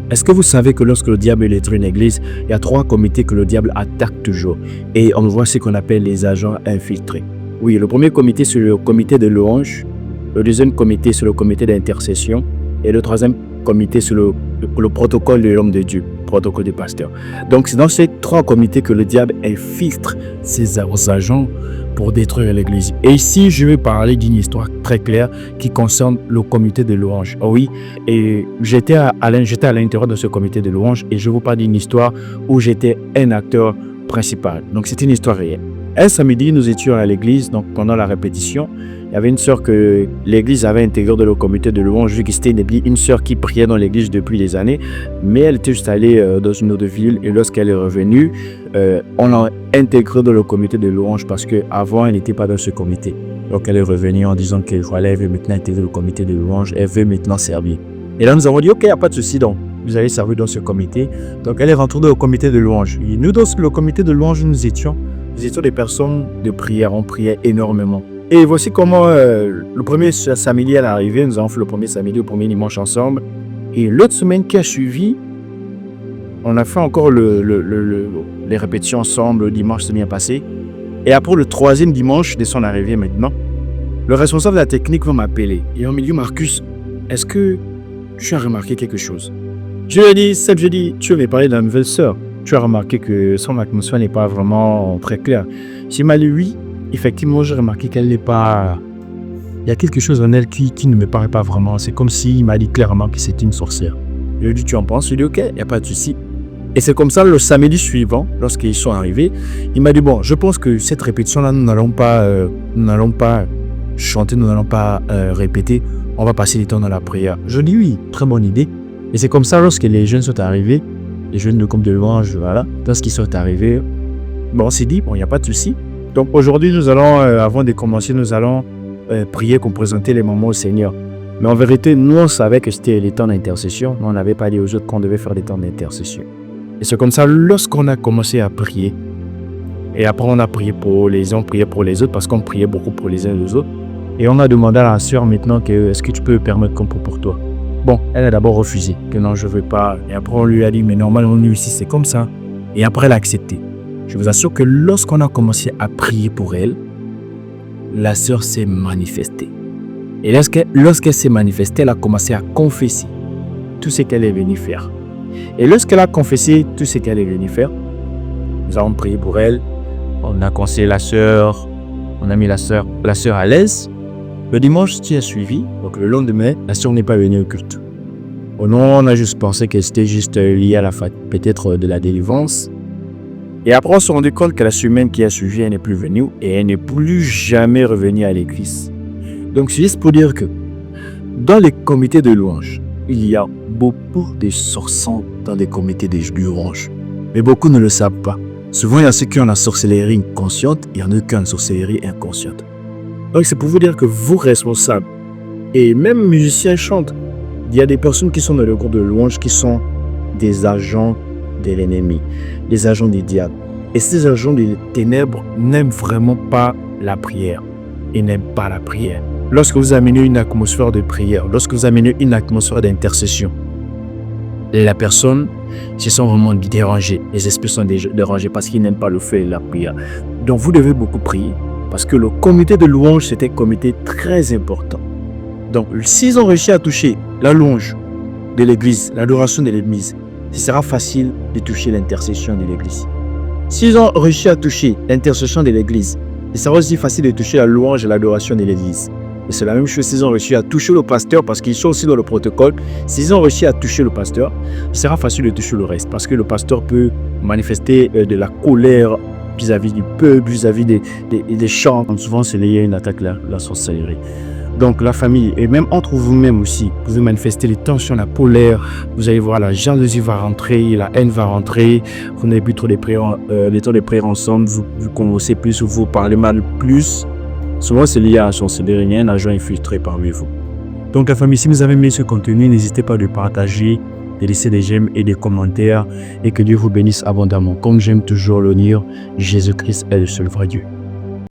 Est-ce que vous savez que lorsque le diable détruit une église, il y a 3 comités que le diable attaque toujours. Et on voit ce qu'on appelle les agents infiltrés. Oui, le premier comité, c'est le comité de louange. Le deuxième comité, c'est le comité d'intercession. Et le troisième comité, c'est le protocole de l'homme de Dieu, protocole du pasteur. Donc, c'est dans ces 3 comités que le diable infiltre ses agents pour détruire l'église. Et ici, je vais parler d'une histoire très claire qui concerne le comité de louange. Oh oui, et j'étais à l'intérieur de ce comité de louange et je vous parle d'une histoire où j'étais un acteur principal. Donc, c'est une histoire réelle. Un samedi, nous étions à l'église, donc pendant la répétition, il y avait une sœur que l'église avait intégrée dans le comité de louange, vu que c'était une sœur qui priait dans l'église depuis des années, mais elle était juste allée dans une autre ville et lorsqu'elle est revenue, on l'a intégrée dans le comité de louange parce qu'avant, elle n'était pas dans ce comité. Donc, elle est revenue en disant qu'elle veut maintenant intégrer le comité de louange, elle veut maintenant servir. Et là, nous avons dit, ok, il n'y a pas de souci, donc vous allez servir dans ce comité. Donc, elle est rentrée dans le comité de louange. Et nous, dans le comité de louange, nous étions des personnes de prière, on priait énormément. Et voici comment le premier samedi est arrivé. Nous avons fait le premier samedi, le premier dimanche ensemble. Et l'autre semaine qui a suivi, on a fait encore les répétitions ensemble. Le dimanche s'est bien passé. Et après le 3e dimanche de son arrivée maintenant, le responsable de la technique va m'appeler. Et on me dit, Marcus, est-ce que tu as remarqué quelque chose? Je lui ai dit, Seb, tu veux me parler de la nouvelle sœur. Tu as remarqué que son atmosphère n'est pas vraiment très claire. Il m'a dit oui, effectivement, j'ai remarqué qu'elle n'est pas... Il y a quelque chose en elle qui ne me paraît pas vraiment. C'est comme s'il m'a dit clairement que c'est une sorcière. Je lui ai dit, tu en penses? Je lui ai dit, ok, il n'y a pas de souci. Et c'est comme ça, le samedi suivant, lorsqu'ils sont arrivés, il m'a dit, bon, je pense que cette répétition-là, nous n'allons pas chanter, nous n'allons pas répéter. On va passer du temps dans la prière. Je dis oui, très bonne idée. Et c'est comme ça, lorsque les jeunes sont arrivés, les jeunes de groupe de louange, voilà, lorsqu'ils sont arrivés, bon, on s'est dit, bon, il n'y a pas de souci. Donc aujourd'hui, nous allons, avant de commencer, nous allons prier pour présenter les moments au Seigneur. Mais en vérité, nous, on savait que c'était les temps d'intercession, mais on n'avait pas dit aux autres qu'on devait faire des temps d'intercession. Et c'est comme ça, lorsqu'on a commencé à prier, et après on a prié pour les uns, on priait pour les autres, parce qu'on priait beaucoup pour les uns et les autres, et on a demandé à la sœur maintenant que, est-ce que tu peux me permettre qu'on prie pour toi? Bon, elle a d'abord refusé, que non, je ne veux pas. Et après, on lui a dit, mais normalement, nous ici, c'est comme ça. Et après, elle a accepté. Je vous assure que lorsqu'on a commencé à prier pour elle, la sœur s'est manifestée. Et lorsqu'elle s'est manifestée, elle a commencé à confesser tout ce qu'elle est venue faire. Et lorsqu'elle a confessé tout ce qu'elle est venue faire, nous avons prié pour elle. On a conseillé la sœur. On a mis la sœur à l'aise. Le dimanche qui a suivi, donc le lendemain, la sœur n'est pas venue au culte. Oh non, on a juste pensé que c'était juste lié à la fête, peut-être de la délivrance. Et après, on s'est rendu compte que la semaine qui a suivi, elle n'est plus venue et elle n'est plus jamais revenue à l'église. Donc, c'est juste pour dire que dans les comités de louange, il y a beaucoup de sorciers dans les comités de louange. Mais beaucoup ne le savent pas. Souvent, il y a ceux qui ont la sorcellerie consciente et il y en a qui ont la sorcellerie inconsciente. Donc, c'est pour vous dire que vous, responsables, et même musiciens chantent, il y a des personnes qui sont dans le groupe de louange qui sont des agents de l'ennemi, des agents des diables. Et ces agents des ténèbres n'aiment vraiment pas la prière. Ils n'aiment pas la prière. Lorsque vous amenez une atmosphère de prière, lorsque vous amenez une atmosphère d'intercession, la personne se sent vraiment dérangée. Les esprits sont dérangés parce qu'ils n'aiment pas le fait de la prière. Donc, vous devez beaucoup prier. Parce que le comité de louange, c'était un comité très important. Donc, s'ils ont réussi à toucher la louange de l'église, l'adoration de l'église, ce sera facile de toucher l'intercession de l'église. S'ils ont réussi à toucher l'intercession de l'église, ce sera aussi facile de toucher la louange et l'adoration de l'église. Et c'est la même chose s'ils ont réussi à toucher le pasteur, parce qu'ils sont aussi dans le protocole. S'ils ont réussi à toucher le pasteur, ce sera facile de toucher le reste, parce que le pasteur peut manifester de la colère vis-à-vis du peuple, vis-à-vis des chants. Souvent, c'est lié à une attaque, la sorcellerie. Donc, la famille, et même entre vous-même aussi, vous manifestez les tensions, la colère. Vous allez voir, la jalousie va rentrer, la haine va rentrer. Vous n'avez plus trop les temps de prière ensemble, vous conversez plus, vous parlez mal plus. Souvent, c'est lié à la sorcellerie, il y a un agent infiltré parmi vous. Donc, la famille, si vous avez aimé ce contenu, n'hésitez pas à le partager, de laisser des j'aime et des commentaires, et que Dieu vous bénisse abondamment. Comme j'aime toujours le dire, Jésus-Christ est le seul vrai Dieu.